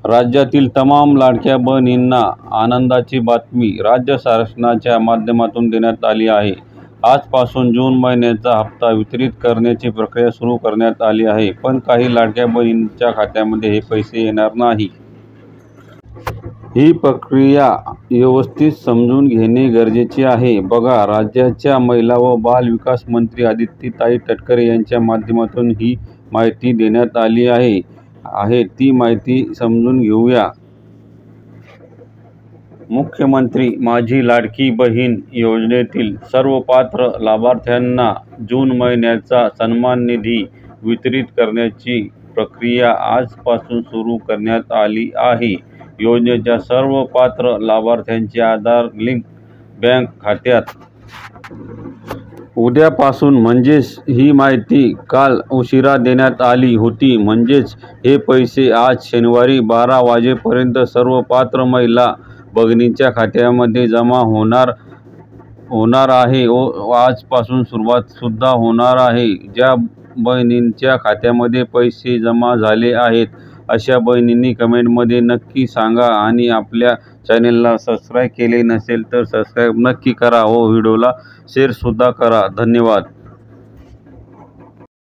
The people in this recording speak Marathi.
राज्यातील तमाम लाडक्या बहिणींना आनंदाची बातमी राज्य शासनाच्या माध्यमातून देण्यात आली आहे। आजपासून जून महिन्याचा हप्ता वितरित करण्याची प्रक्रिया सुरू करण्यात आली आहे। पण काही लाडक्या बहिणींच्या खात्यामध्ये हे पैसे येणार नाही। ही प्रक्रिया व्यवस्थित समजून घेणे गरजेचे आहे। बघा, राज्याच्या महिला व बाल विकास मंत्री आदित्यताई तटकरे यांच्या माध्यमातून ही माहिती देण्यात आली आहे ती माहिती समजून घेऊया। मुख्यमंत्री माझी लाडकी बहीण योजनेतील सर्व पात्र लाभार्थ्यांना जून महिन्याचा सन्मान निधी वितरित करण्याची प्रक्रिया आजपासून सुरू करण्यात आली आहे। योजनेच्या सर्व पात्र लाभार्थ्यांचे आधार लिंक बँक खात्यात उद्यापासून म्हणजेच ही माहिती काल उशिरा देण्यात आली होती। म्हणजेच हे पैसे आज शनिवारी 12 वाजेपर्यंत सर्व पात्र महिला भगिनींच्या खात्यामध्ये जमा होणार आहे व आजपासून सुरुवात सुद्धा होणार आहे। ज्या बहिणींच्या खात्यामध्ये पैसे जमा झाले आहेत अशा बहिणींनी कमेंटमध्ये नक्की सांगा आणि आपल्या चॅनेलला सबस्क्राईब केले नसेल तर सबस्क्राईब नक्की करा व व्हिडिओला शेअर सुद्धा करा। धन्यवाद।